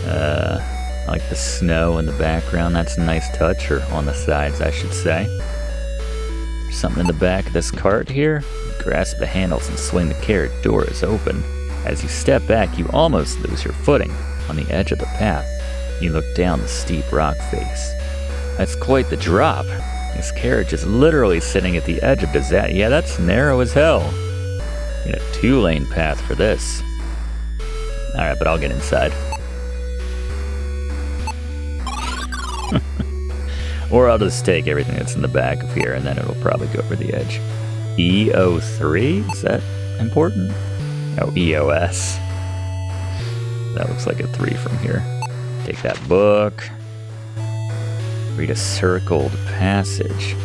I like the snow in the background. That's a nice touch, or on the sides, I should say. There's something in the back of this cart here. Grasp the handles and swing the carriage door is open. As you step back, you almost lose your footing on the edge of the path. You look down the steep rock face. That's quite the drop. This carriage is literally sitting at the edge of disaster. Yeah, that's narrow as hell. Need a 2-lane path for this. Alright, but I'll get inside. Or I'll just take everything that's in the back of here and then it'll probably go over the edge. EO3? Is that important? Oh, EOS. That looks like a 3 from here. Take that book. Read a circled passage.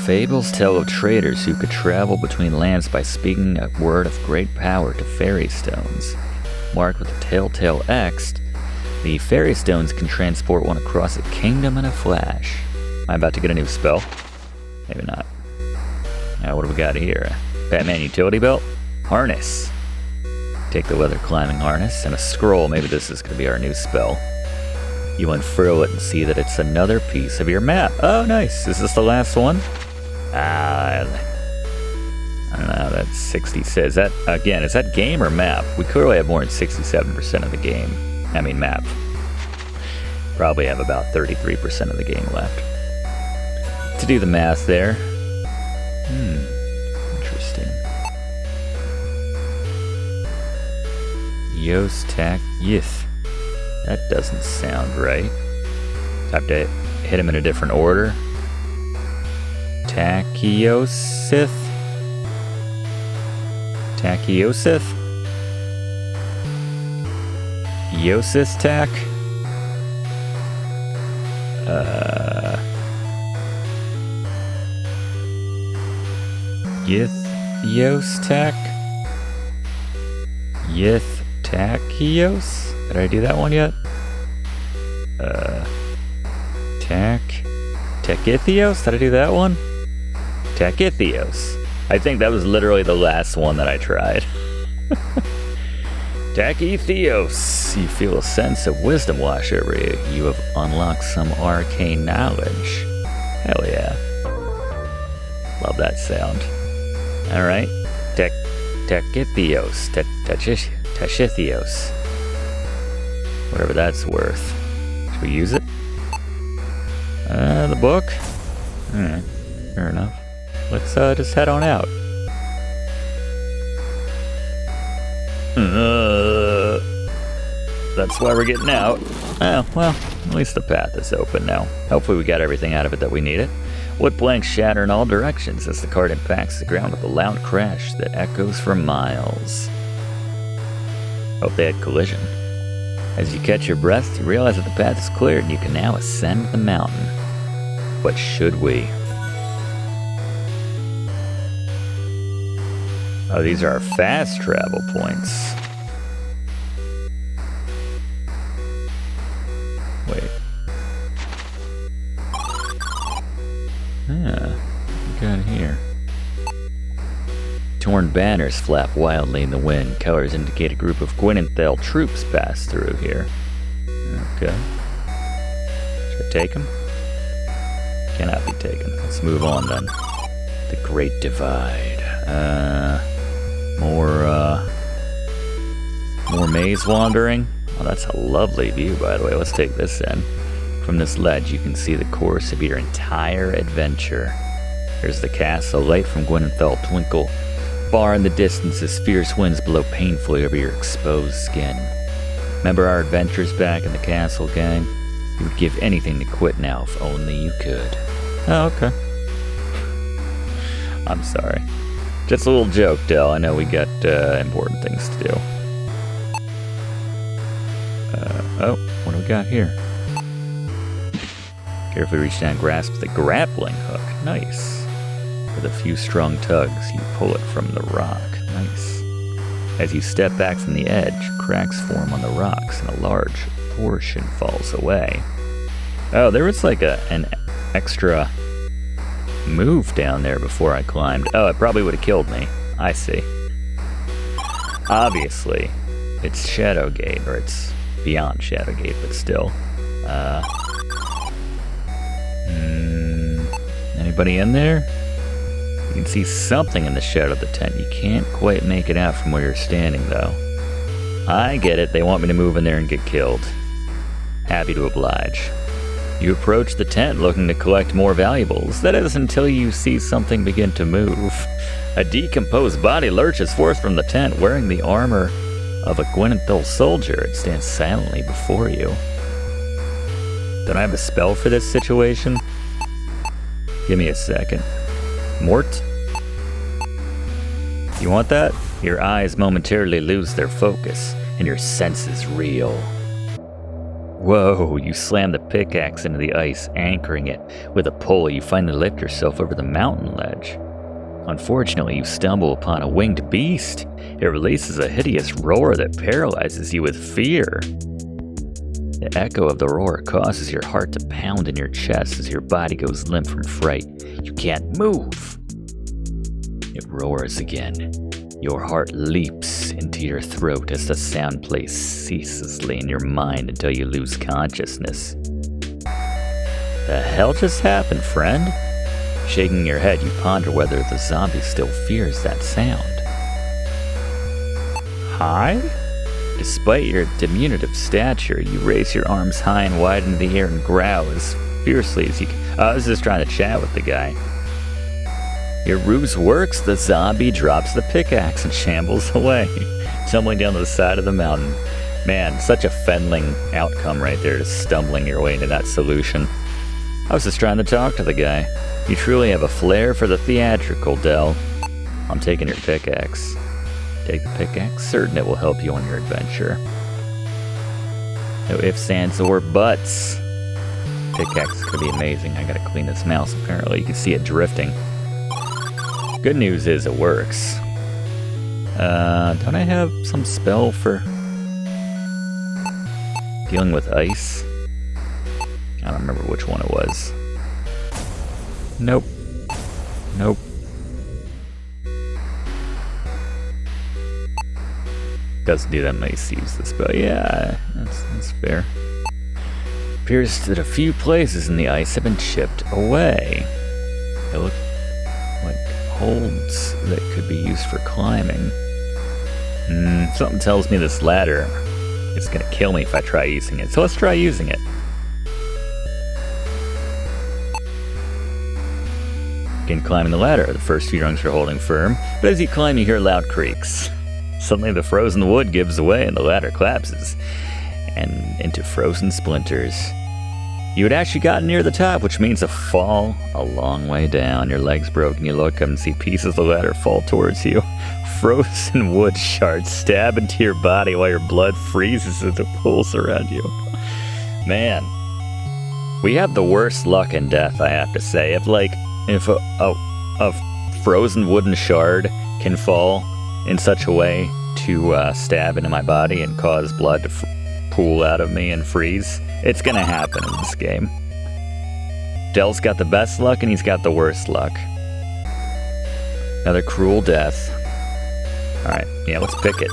Fables tell of traders who could travel between lands by speaking a word of great power to fairy stones. Marked with a telltale X, the fairy stones can transport one across a kingdom in a flash. Am I about to get a new spell? Maybe not. Now, what do we got here? Batman utility belt? Harness. Take the leather climbing harness and a scroll. Maybe this is going to be our new spell. You unfurl it and see that it's another piece of your map. Oh, nice. Is this the last one? I don't know. That's 66. Is that, again, is that game or map? We clearly have more than 67% of the game. I mean, map. Probably have about 33% of the game left. To do the math there. Interesting. Yos tac yith. That doesn't sound right. Have to hit him in a different order. Tachiosith. Tachiosith. Yosis tac. Yith tac. Yith tachios. Did I do that one yet? Tachithios? Did I do that one? Tachithios. I think that was literally the last one that I tried. Tachithios. You feel a sense of wisdom wash over you. You have unlocked some arcane knowledge. Hell yeah. Love that sound. Alright. Tachithios. Tachithios. Whatever that's worth. Should we use it? The book? Fair enough. Let's just head on out. That's why we're getting out. Oh, well, at least the path is open now. Hopefully we got everything out of it that we needed. Wood planks shatter in all directions as the cart impacts the ground with a loud crash that echoes for miles. Hope they had collision. As you catch your breath, you realize that the path is cleared and you can now ascend the mountain. But should we? Oh, these are our fast travel points. Wait. What we got here? Torn banners flap wildly in the wind. Colors indicate a group of Gwynenthal troops pass through here. Okay. Should I take them? Cannot be taken. Let's move on then. The Great Divide. More maze wandering. Oh, that's a lovely view, by the way. Let's take this in. From this ledge, you can see the course of your entire adventure. There's the castle, light from Gwynenthal twinkle. Far in the distance as fierce winds blow painfully over your exposed skin. Remember our adventures back in the castle, gang? You would give anything to quit now if only you could. Oh, okay. I'm sorry. Just a little joke, Del. I know we got important things to do. Oh, what do we got here? Carefully reach down and grasp the grappling hook. Nice. With a few strong tugs, you pull it from the rock. Nice. As you step back from the edge, cracks form on the rocks and a large portion falls away. Oh, there was like an extra move down there before I climbed. Oh, it probably would have killed me. I see. Obviously, it's Shadowgate, or it's Beyond Shadowgate, but still. Anybody in there? You can see something in the shadow of the tent. You can't quite make it out from where you're standing, though. I get it. They want me to move in there and get killed. Happy to oblige. You approach the tent looking to collect more valuables. That is until you see something begin to move. A decomposed body lurches forth from the tent wearing the armor of a Gwynethil soldier. It stands silently before you. Don't I have a spell for this situation? Give me a second. Mort? You want that? Your eyes momentarily lose their focus, and your senses reel. Whoa, you slam the pickaxe into the ice, anchoring it. With a pull, you finally lift yourself over the mountain ledge. Unfortunately, you stumble upon a winged beast. It releases a hideous roar that paralyzes you with fear. The echo of the roar causes your heart to pound in your chest as your body goes limp from fright. You can't move. It roars again. Your heart leaps into your throat as the sound plays ceaselessly in your mind until you lose consciousness. The hell just happened, friend? Shaking your head, you ponder whether the zombie still fears that sound. Hi? Despite your diminutive stature, you raise your arms high and wide in the air and growl as fiercely as you can. I was just trying to chat with the guy. Your ruse works. The zombie drops the pickaxe and shambles away, tumbling down the side of the mountain. Man, such a fendling outcome right there, just stumbling your way into that solution. I was just trying to talk to the guy. You truly have a flair for the theatrical, Del. I'm taking your pickaxe. Take the pickaxe, certain it will help you on your adventure. No ifs, ands, or buts. Pickaxe is gonna be amazing. I gotta clean this mouse, apparently. You can see it drifting. Good news is it works. Don't I have some spell for dealing with ice? I don't remember which one it was. Nope. Nope. Doesn't do that nice to use the spell. Yeah, that's fair. Appears that a few places in the ice have been chipped away. They look like holds that could be used for climbing. Something tells me this ladder is gonna kill me if I try using it. So let's try using it. Begin climbing the ladder. The first few rungs are holding firm, but as you climb, you hear loud creaks. Suddenly the frozen wood gives way and the ladder collapses and into frozen splinters. You had actually gotten near the top, which means a fall a long way down. Your legs broken, you look up and see pieces of the ladder fall towards you. Frozen wood shards stab into your body while your blood freezes as it pulls around you. Man, we have the worst luck in death, I have to say. If a frozen wooden shard can fall in such a way to stab into my body and cause blood to pool out of me and freeze, it's gonna happen in this game. Del's got the best luck and he's got the worst luck. Another cruel death. Alright, yeah, let's pick it.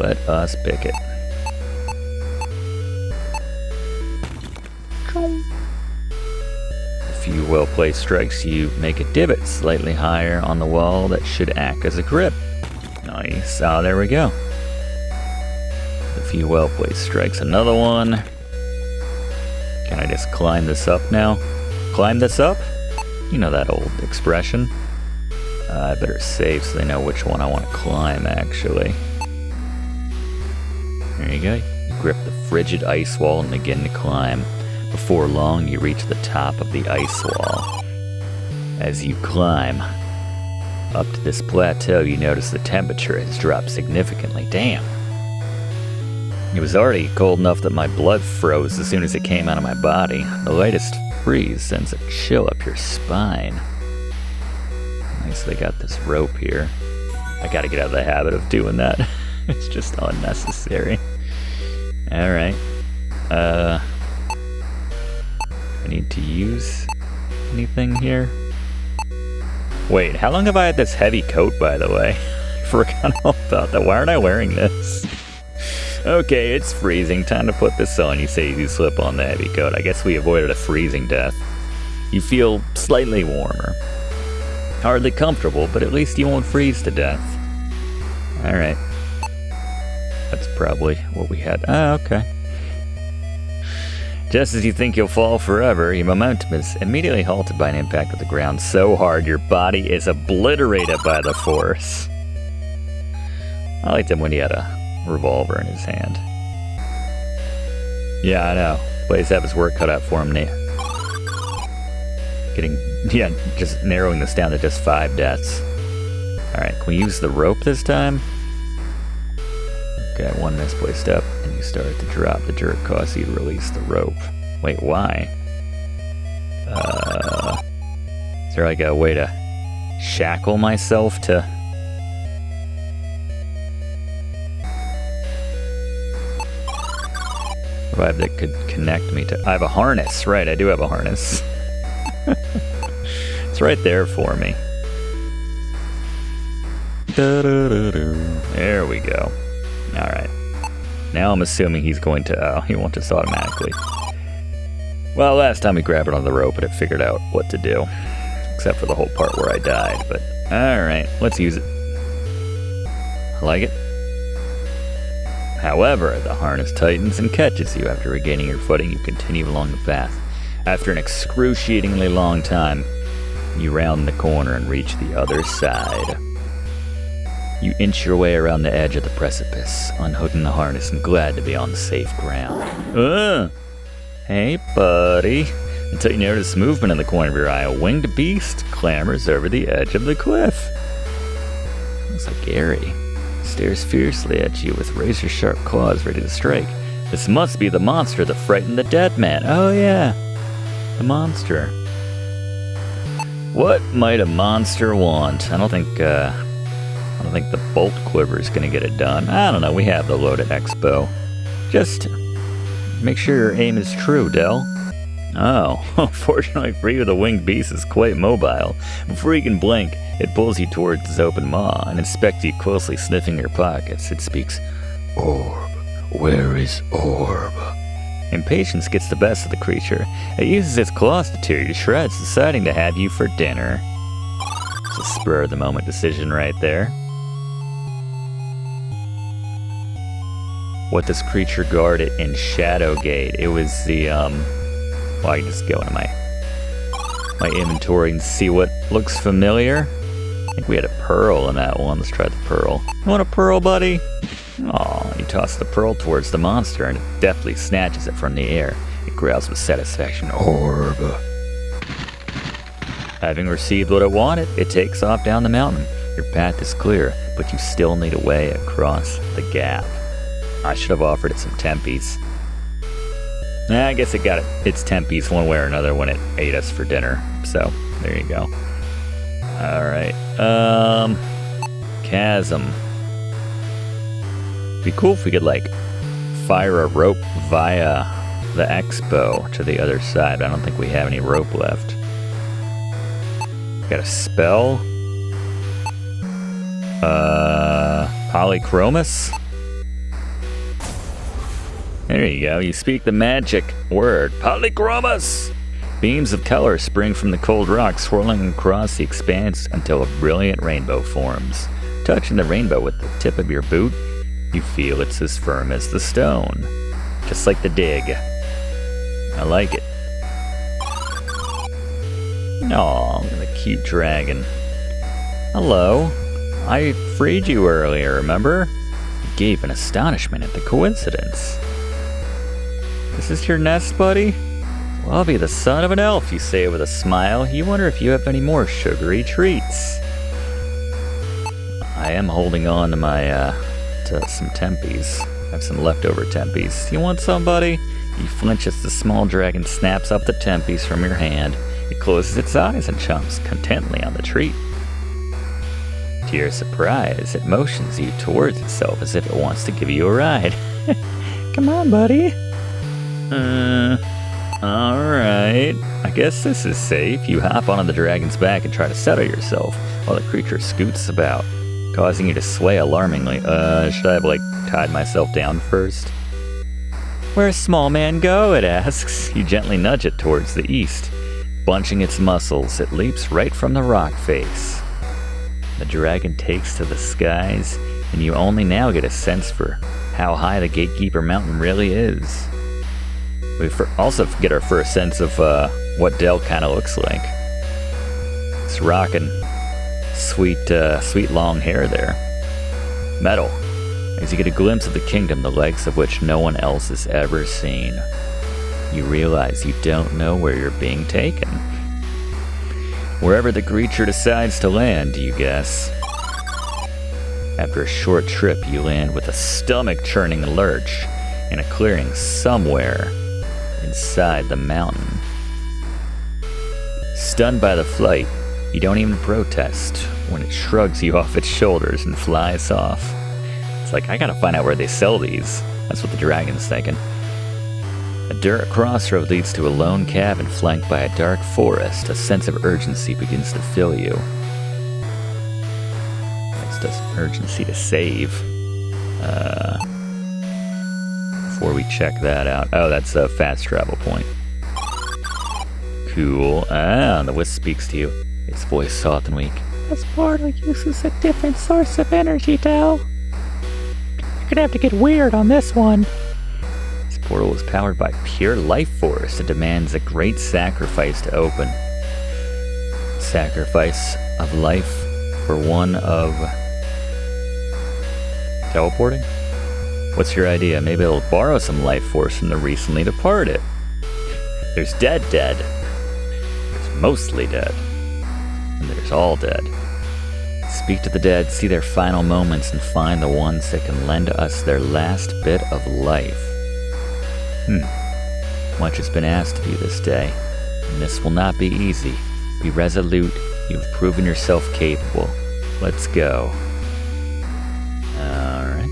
Let us pick it. A few well-placed strikes, you make a divot slightly higher on the wall that should act as a grip. Nice. Oh, there we go. A few well-placed strikes. Another one. Can I just climb this up now? Climb this up? You know that old expression. I better save so they know which one I want to climb, actually. There you go. You grip the frigid ice wall and begin to climb. Before long, you reach the top of the ice wall. As you climb up to this plateau, you notice the temperature has dropped significantly. Damn. It was already cold enough that my blood froze as soon as it came out of my body. The lightest breeze sends a chill up your spine. Nice, they got this rope here. I gotta get out of the habit of doing that. It's just unnecessary. Alright. I need to use anything here? Wait, how long have I had this heavy coat, by the way? I forgot all about that. Why aren't I wearing this? Okay, it's freezing. Time to put this on. You say you slip on the heavy coat. I guess we avoided a freezing death. You feel slightly warmer. Hardly comfortable, but at least you won't freeze to death. Alright. That's probably what we had. Ah, okay. Just as you think you'll fall forever, your momentum is immediately halted by an impact with the ground so hard your body is obliterated by the force. I liked him when he had a revolver in his hand. Yeah, I know. Blaze have his work cut out for him. Just narrowing this down to just 5 deaths. Alright, can we use the rope this time? Okay, one misplaced step, and you start to drop. The jerk causes you to release the rope. Wait, why? Is there like a way to shackle myself to... Revive that could connect me to... I have a harness, right, I do have a harness. It's right there for me. There we go. Alright. Now I'm assuming he's going to... Oh, he won't just automatically. Well, last time we grabbed it on the rope, but it figured out what to do. Except for the whole part where I died, but... Alright, let's use it. I like it. However, the harness tightens and catches you. After regaining your footing, you continue along the path. After an excruciatingly long time, you round the corner and reach the other side. You inch your way around the edge of the precipice, unhooking the harness and glad to be on safe ground. Hey, buddy. Until you notice movement in the corner of your eye, a winged beast clambers over the edge of the cliff. Looks like Gary. Stares fiercely at you with razor-sharp claws ready to strike. This must be the monster that frightened the dead man. Oh yeah, the monster. What might a monster want? I don't think the bolt quiver is going to get it done. I don't know, we have the loaded expo. Just make sure your aim is true, Del. Oh, fortunately for you, the winged beast is quite mobile. Before you can blink, it pulls you towards its open maw and inspects you closely, sniffing your pockets. It speaks, "Orb, where is Orb?" Impatience gets the best of the creature. It uses its claws to tear you to shreds, deciding to have you for dinner. It's a spur-of-the-moment decision right there. What does creature guard it in Shadowgate? It was the, well, I can just go into my inventory and see what looks familiar. I think we had a pearl in that one. Let's try the pearl. You want a pearl, buddy? Aw, you toss the pearl towards the monster and it deftly snatches it from the air. It growls with satisfaction. Orb. Having received what it wanted, it takes off down the mountain. Your path is clear, but you still need a way across the gap. I should have offered it some tempies. I guess it got its tempies one way or another when it ate us for dinner. So, there you go. Alright. Chasm. It'd be cool if we could, like, fire a rope via the expo to the other side. But I don't think we have any rope left. Got a spell? Polychromus? There you go, you speak the magic word, Polychromus! Beams of color spring from the cold rock, swirling across the expanse until a brilliant rainbow forms. Touching the rainbow with the tip of your boot, you feel it's as firm as the stone. Just like the dig. I like it. Aw, the cute dragon. Hello. I freed you earlier, remember? You gave an astonishment at the coincidence. Is this your nest, buddy? Well, I'll be the son of an elf, you say with a smile. You wonder if you have any more sugary treats. I am holding on to my, to some tempies. I have some leftover tempies. You want some, buddy? You flinch as the small dragon snaps up the tempies from your hand. It closes its eyes and chomps contently on the treat. To your surprise, it motions you towards itself as if it wants to give you a ride. Come on, buddy. Alright. I guess this is safe. You hop onto the dragon's back and try to settle yourself while the creature scoots about. causing you to sway alarmingly. Should I have, like, tied myself down first? Where's small man go, it asks. You gently nudge it towards the east. Bunching its muscles, it leaps right from the rock face. The dragon takes to the skies, and you only now get a sense for how high the Gatekeeper Mountain really is. We also get our first sense of what Dell kind of looks like. It's rocking sweet long hair there. Metal, as you get a glimpse of the kingdom, the likes of which no one else has ever seen. You realize you don't know where you're being taken. Wherever the creature decides to land, you guess. After a short trip, you land with a stomach-churning lurch in a clearing somewhere inside the mountain. Stunned by the flight, you don't even protest when it shrugs you off its shoulders and flies off. It's like, I gotta find out where they sell these. That's what the dragon's thinking. A dirt crossroad leads to a lone cabin flanked by a dark forest. A sense of urgency begins to fill you. Next does urgency to save. Before we check that out. Oh, that's a fast travel point. Cool. The wisp speaks to you. Its voice soft and weak. This portal uses a different source of energy, Del. You're gonna have to get weird on this one. This portal is powered by pure life force. It demands a great sacrifice to open. Sacrifice of life for one of teleporting? What's your idea? Maybe it'll borrow some life force from the recently departed. There's dead. There's mostly dead. And there's all dead. Speak to the dead, see their final moments, and find the ones that can lend us their last bit of life. Much has been asked of you this day, and this will not be easy. Be resolute. You've proven yourself capable. Let's go. Alright.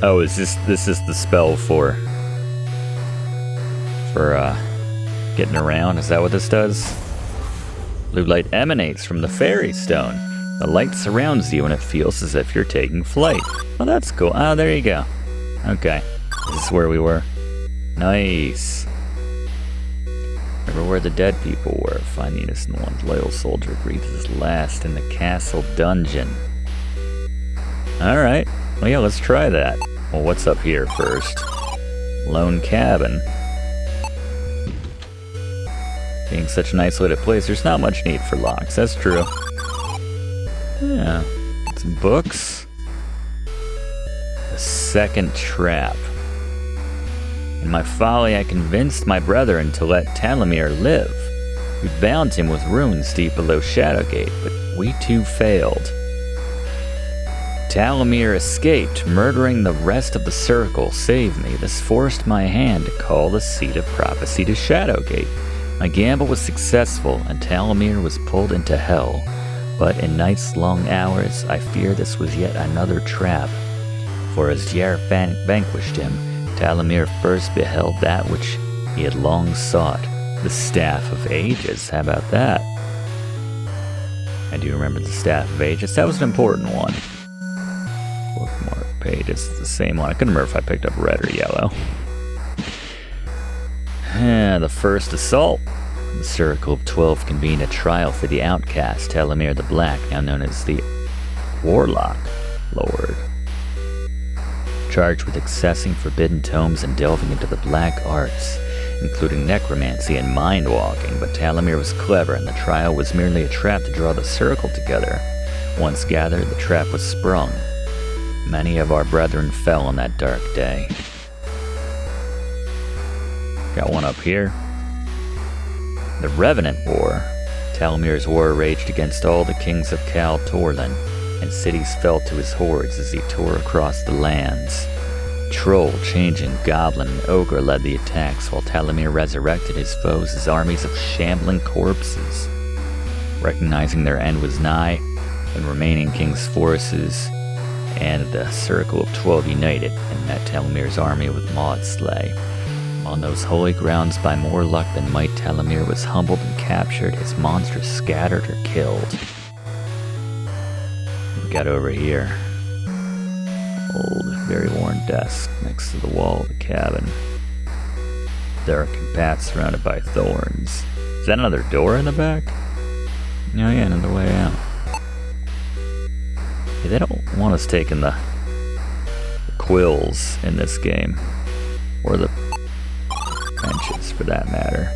Oh, this is the spell for getting around? Is that what this does? Blue light emanates from the fairy stone. The light surrounds you and it feels as if you're taking flight. Oh, that's cool. Oh, there you go. Okay. This is where we were. Nice. Remember where the dead people were. Find the innocent one's loyal soldier breathes his last in the castle dungeon. Alright. Well, yeah, let's try that. Well, what's up here first? Lone cabin. Being such an isolated place, there's not much need for locks. That's true. Yeah. Some books. The second trap. In my folly, I convinced my brethren to let Talamir live. We bound him with runes deep below Shadowgate, but we too failed. Talamir escaped, murdering the rest of the circle. Save me. This forced my hand to call the seat of prophecy to Shadowgate. My gamble was successful, and Talamir was pulled into hell. But in night's long hours, I fear this was yet another trap. For as Jer vanquished him, Talamir first beheld that which he had long sought, the Staff of Ages. How about that? I do remember the Staff of Ages. That was an important one. Bookmark pages is the same one. I couldn't remember if I picked up red or yellow. The first assault. The Circle of 12 convened a trial for the outcast, Talamir the Black, now known as the Warlock Lord. Charged with accessing forbidden tomes and delving into the black arts, including necromancy and mind-walking, but Talamir was clever and the trial was merely a trap to draw the circle together. Once gathered, the trap was sprung. Many of our brethren fell on that dark day. Got one up here. The Revenant War. Talamir's war raged against all the kings of Kal Torlin, and cities fell to his hordes as he tore across the lands. Troll, Changeling, Goblin, and Ogre led the attacks, while Talamir resurrected his foes as armies of shambling corpses. Recognizing their end was nigh, the remaining king's forces and the Circle of 12 united and met Talamir's army with Maudslay. On those holy grounds, by more luck than might, Telemir was humbled and captured, his monsters scattered or killed. We got over here. Old, very worn desk next to the wall of the cabin. Dark and path surrounded by thorns. Is that another door in the back? Oh yeah, another way out. Yeah, they don't want us taking the quills in this game. Or the benches, for that matter.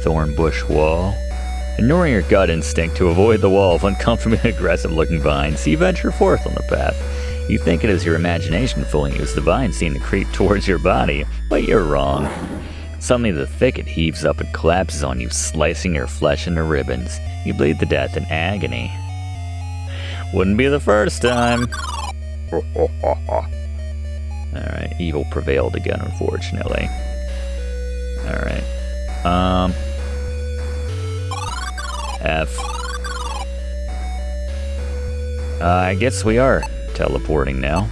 Thorn bush wall. Ignoring your gut instinct to avoid the wall of uncomfortably aggressive-looking vines, you venture forth on the path. You think it is your imagination fooling you as the vines seem to creep towards your body, but you're wrong. Suddenly the thicket heaves up and collapses on you, slicing your flesh into ribbons. You bleed to death in agony. Wouldn't be the first time. Alright, evil prevailed again, unfortunately. Alright. F. I guess we are teleporting now.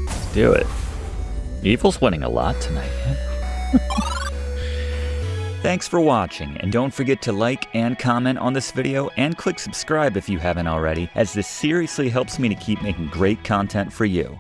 Let's do it. Evil's winning a lot tonight, man. Thanks for watching, and don't forget to like and comment on this video, and click subscribe if you haven't already, as this seriously helps me to keep making great content for you.